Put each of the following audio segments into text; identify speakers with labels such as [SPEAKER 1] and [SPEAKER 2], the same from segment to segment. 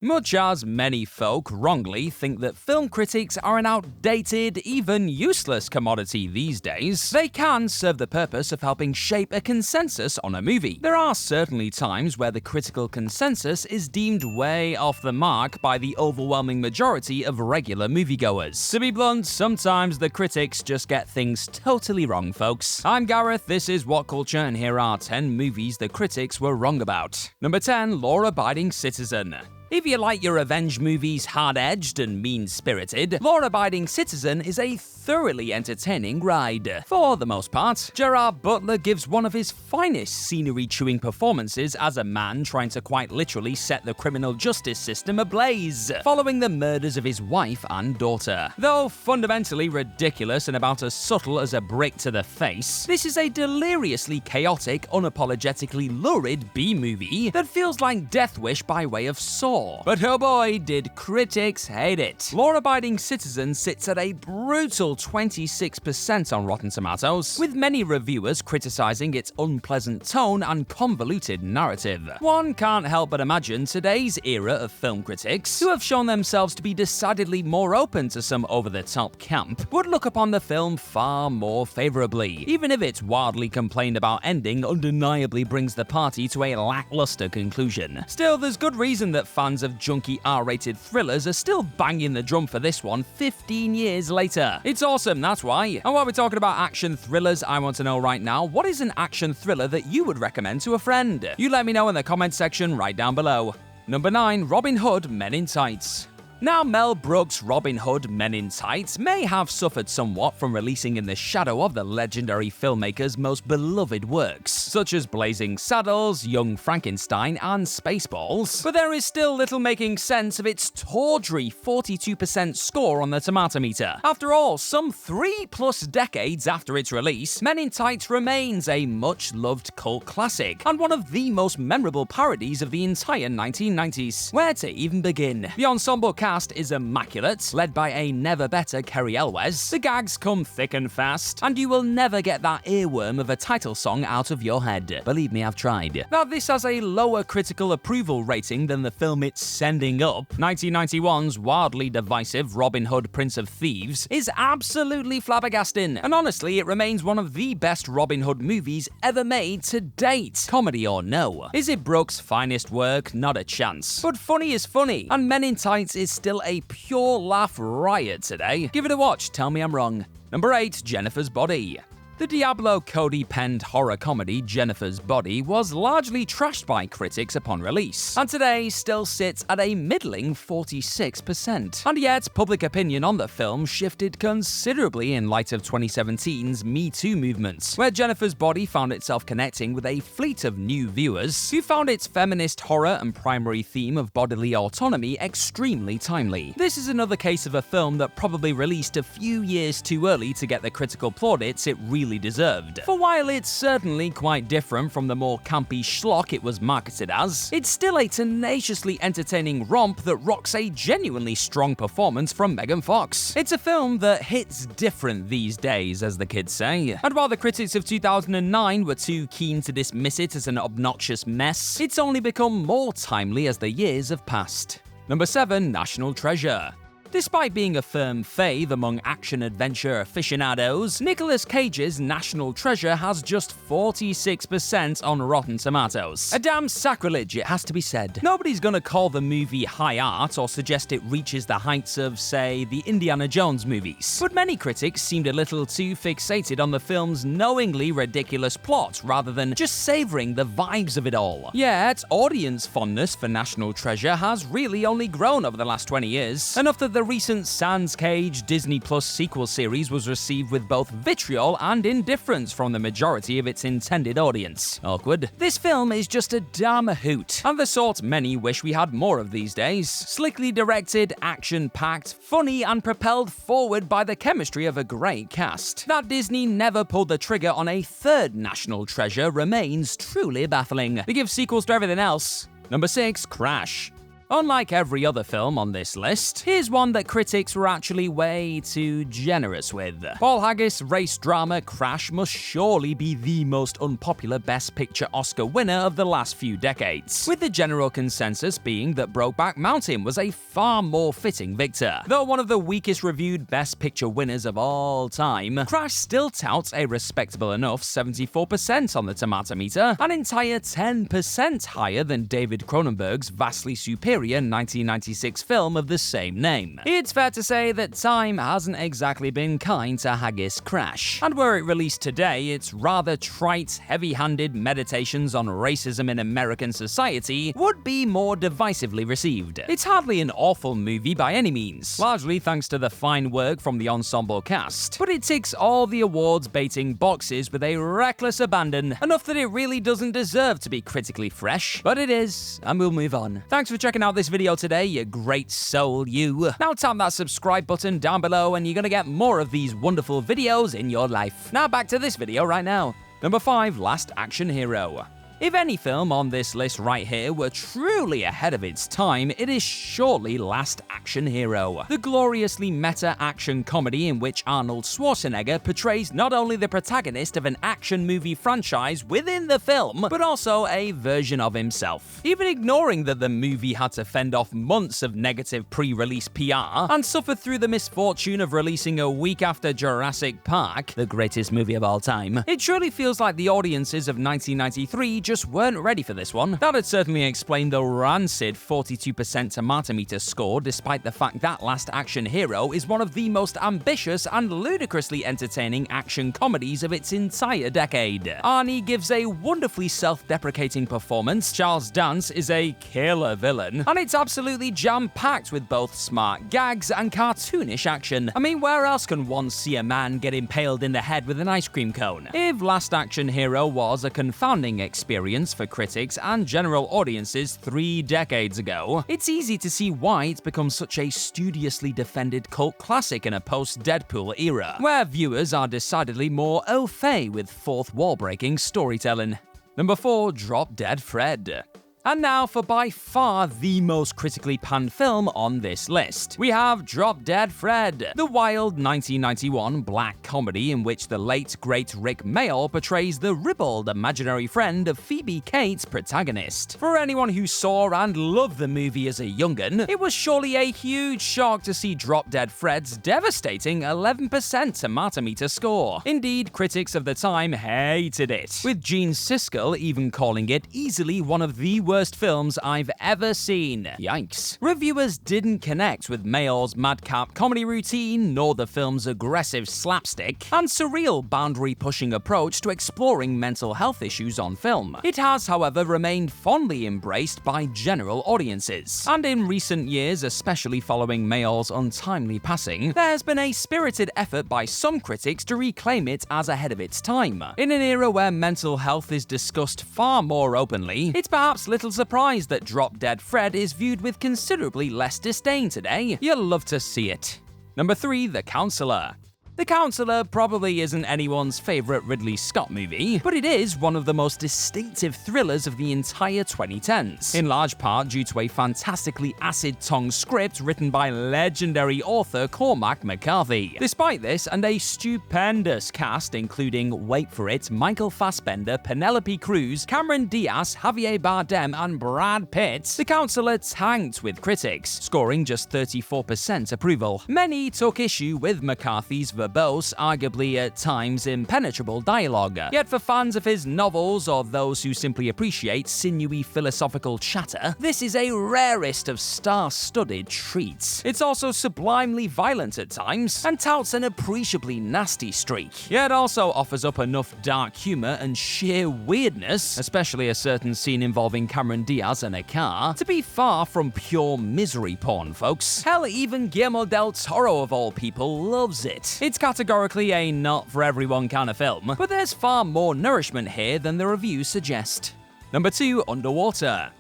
[SPEAKER 1] Much as many folk wrongly think that film critics are an outdated, even useless commodity these days, they can serve the purpose of helping shape a consensus on a movie. There are certainly times where the critical consensus is deemed way off the mark by the overwhelming majority of regular moviegoers. To be blunt, sometimes the critics just get things totally wrong, folks. I'm Gareth, this is What Culture, and here are 10 movies the critics were wrong about. Number 10, Law-Abiding Citizen. If you like your revenge movies hard-edged and mean-spirited, Law-Abiding Citizen is a thoroughly entertaining ride. For the most part, Gerard Butler gives one of his finest scenery-chewing performances as a man trying to quite literally set the criminal justice system ablaze, following the murders of his wife and daughter. Though fundamentally ridiculous and about as subtle as a brick to the face, this is a deliriously chaotic, unapologetically lurid B-movie that feels like Death Wish by way of Saw. But oh boy, did critics hate it. Law-Abiding Citizen sits at a brutal 26% on Rotten Tomatoes, with many reviewers criticizing its unpleasant tone and convoluted narrative. One can't help but imagine today's era of film critics, who have shown themselves to be decidedly more open to some over-the-top camp, would look upon the film far more favorably, even if its wildly complained about ending undeniably brings the party to a lackluster conclusion. Still, there's good reason that fans of junky R-rated thrillers are still banging the drum for this one 15 years later. It's awesome, that's why. And while we're talking about action thrillers, I want to know right now, what is an action thriller that you would recommend to a friend? You let me know in the comment section right down below. Number 9, Robin Hood Men in Tights. Now, Mel Brooks' Robin Hood Men in Tights may have suffered somewhat from releasing in the shadow of the legendary filmmaker's most beloved works, such as Blazing Saddles, Young Frankenstein, and Spaceballs, but there is still little making sense of its tawdry 42% score on the Tomatometer. After all, some 3+ decades after its release, Men in Tights remains a much-loved cult classic, and one of the most memorable parodies of the entire 1990s. Where to even begin? The ensemble cast is immaculate, led by a never-better Cary Elwes. The gags come thick and fast, and you will never get that earworm of a title song out of your head. Believe me, I've tried. Now, this has a lower critical approval rating than the film it's sending up. 1991's wildly divisive Robin Hood Prince of Thieves is absolutely flabbergasting, and honestly, it remains one of the best Robin Hood movies ever made to date. Comedy or no. Is it Brooks' finest work? Not a chance. But funny is funny, and Men in Tights is still a pure laugh riot today. Give it a watch, tell me I'm wrong. Number 8, Jennifer's Body. The Diablo Cody-penned horror comedy Jennifer's Body was largely trashed by critics upon release, and today still sits at a middling 46%. And yet, public opinion on the film shifted considerably in light of 2017's Me Too movement, where Jennifer's Body found itself connecting with a fleet of new viewers who found its feminist horror and primary theme of bodily autonomy extremely timely. This is another case of a film that probably released a few years too early to get the critical plaudits it really deserved. For while it's certainly quite different from the more campy schlock it was marketed as, it's still a tenaciously entertaining romp that rocks a genuinely strong performance from Megan Fox. It's a film that hits different these days, as the kids say. And while the critics of 2009 were too keen to dismiss it as an obnoxious mess, it's only become more timely as the years have passed. Number 7, National Treasure. Despite being a firm fave among action-adventure aficionados, Nicolas Cage's National Treasure has just 46% on Rotten Tomatoes. A damn sacrilege, it has to be said. Nobody's gonna call the movie high art or suggest it reaches the heights of, say, the Indiana Jones movies. But many critics seemed a little too fixated on the film's knowingly ridiculous plot rather than just savoring the vibes of it all. Yet, audience fondness for National Treasure has really only grown over the last 20 years, enough that the recent Sans Cage Disney Plus sequel series was received with both vitriol and indifference from the majority of its intended audience. Awkward. This film is just a damn hoot, and the sort many wish we had more of these days. Slickly directed, action-packed, funny, and propelled forward by the chemistry of a great cast. That Disney never pulled the trigger on a third National Treasure remains truly baffling. They give sequels to everything else. Number 6, Crash. Unlike every other film on this list, here's one that critics were actually way too generous with. Paul Haggis' race drama Crash must surely be the most unpopular Best Picture Oscar winner of the last few decades, with the general consensus being that Brokeback Mountain was a far more fitting victor. Though one of the weakest reviewed Best Picture winners of all time, Crash still touts a respectable enough 74% on the tomato meter, an entire 10% higher than David Cronenberg's vastly superior 1996 film of the same name. It's fair to say that time hasn't exactly been kind to Haggis' Crash, and were it released today, its rather trite, heavy-handed meditations on racism in American society would be more divisively received. It's hardly an awful movie by any means, largely thanks to the fine work from the ensemble cast, but it ticks all the awards-baiting boxes with a reckless abandon, enough that it really doesn't deserve to be critically fresh, but it is, and we'll move on. Thanks for checking out this video today, you great soul you. Now tap that subscribe button down below and you're gonna get more of these wonderful videos in your life. Now back to this video right now. Number 5, Last Action Hero. If any film on this list right here were truly ahead of its time, it is surely Last Action Hero. The gloriously meta-action comedy in which Arnold Schwarzenegger portrays not only the protagonist of an action movie franchise within the film, but also a version of himself. Even ignoring that the movie had to fend off months of negative pre-release PR, and suffered through the misfortune of releasing a week after Jurassic Park, the greatest movie of all time, it truly feels like the audiences of 1993 just weren't ready for this one. That'd certainly explain the rancid 42% tomato meter score, despite the fact that Last Action Hero is one of the most ambitious and ludicrously entertaining action comedies of its entire decade. Arnie gives a wonderfully self-deprecating performance, Charles Dance is a killer villain, and it's absolutely jam-packed with both smart gags and cartoonish action. I mean, where else can one see a man get impaled in the head with an ice cream cone? If Last Action Hero was a confounding experience for critics and general audiences 3 decades ago, it's easy to see why it's become such a studiously defended cult classic in a post-Deadpool era, where viewers are decidedly more au fait with fourth wall-breaking storytelling. Number 4, Drop Dead Fred. And now for by far the most critically panned film on this list. We have Drop Dead Fred, the wild 1991 black comedy in which the late great Rick Mayall portrays the ribald imaginary friend of Phoebe Cates' protagonist. For anyone who saw and loved the movie as a young'un, it was surely a huge shock to see Drop Dead Fred's devastating 11% tomato meter score. Indeed, critics of the time hated it, with Gene Siskel even calling it easily one of the worst films I've ever seen. Yikes. Reviewers didn't connect with Mayall's madcap comedy routine, nor the film's aggressive slapstick and surreal boundary-pushing approach to exploring mental health issues on film. It has, however, remained fondly embraced by general audiences, and in recent years, especially following Mayall's untimely passing, there's been a spirited effort by some critics to reclaim it as ahead of its time. In an era where mental health is discussed far more openly, it's perhaps little surprise that Drop Dead Fred is viewed with considerably less disdain today. You'll love to see it. Number 3, The Counselor. The Counselor probably isn't anyone's favourite Ridley Scott movie, but it is one of the most distinctive thrillers of the entire 2010s, in large part due to a fantastically acid-tongue script written by legendary author Cormac McCarthy. Despite this, and a stupendous cast including, wait for it, Michael Fassbender, Penelope Cruz, Cameron Diaz, Javier Bardem and Brad Pitt, The Counselor tanked with critics, scoring just 34% approval. Many took issue with McCarthy's verbose, arguably at times impenetrable dialogue. Yet for fans of his novels or those who simply appreciate sinewy philosophical chatter, this is a rarest of star-studded treats. It's also sublimely violent at times, and touts an appreciably nasty streak, yet also offers up enough dark humor and sheer weirdness, especially a certain scene involving Cameron Diaz and a car, to be far from pure misery porn, folks. Hell, even Guillermo del Toro of all people loves it. It's categorically a not-for-everyone kind of film, but there's far more nourishment here than the reviews suggest. Number 2, Underwater.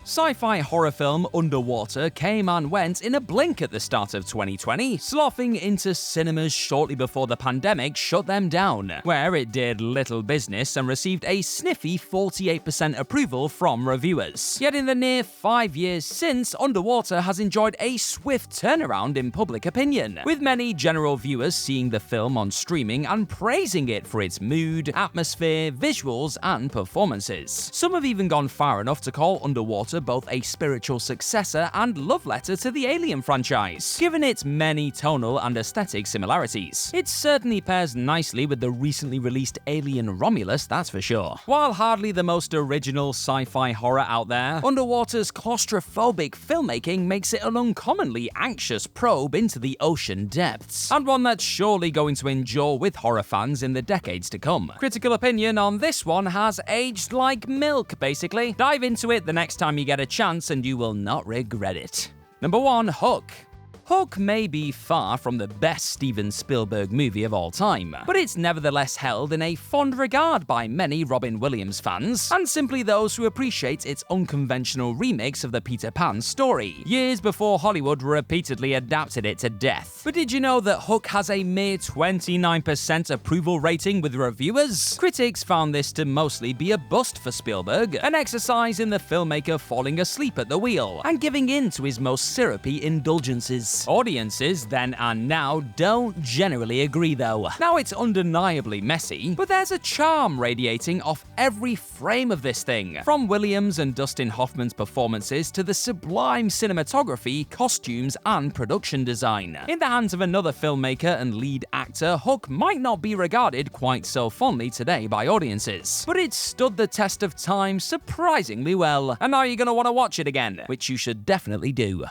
[SPEAKER 1] Sci-fi horror film Underwater came and went in a blink at the start of 2020, sloughing into cinemas shortly before the pandemic shut them down, where it did little business and received a sniffy 48% approval from reviewers. Yet in the near 5 years since, Underwater has enjoyed a swift turnaround in public opinion, with many general viewers seeing the film on streaming and praising it for its mood, atmosphere, visuals, and performances. Some have even gone far enough to call Underwater both a spiritual successor and love letter to the Alien franchise, given its many tonal and aesthetic similarities. It certainly pairs nicely with the recently released Alien Romulus, that's for sure. While hardly the most original sci-fi horror out there, Underwater's claustrophobic filmmaking makes it an uncommonly anxious probe into the ocean depths, and one that's surely going to endure with horror fans in the decades to come. Critical opinion on this one has aged like milk, basically. Dive into it the next time you get a chance and you will not regret it. Number 1. Hook. Hook may be far from the best Steven Spielberg movie of all time, but it's nevertheless held in a fond regard by many Robin Williams fans, and simply those who appreciate its unconventional remix of the Peter Pan story, years before Hollywood repeatedly adapted it to death. But did you know that Hook has a mere 29% approval rating with reviewers? Critics found this to mostly be a bust for Spielberg, an exercise in the filmmaker falling asleep at the wheel and giving in to his most syrupy indulgences. Audiences then and now don't generally agree though. Now it's undeniably messy, but there's a charm radiating off every frame of this thing, from Williams and Dustin Hoffman's performances to the sublime cinematography, costumes, and production design. In the hands of another filmmaker and lead actor, Hook might not be regarded quite so fondly today by audiences, but it stood the test of time surprisingly well, and now you're gonna want to watch it again, which you should definitely do.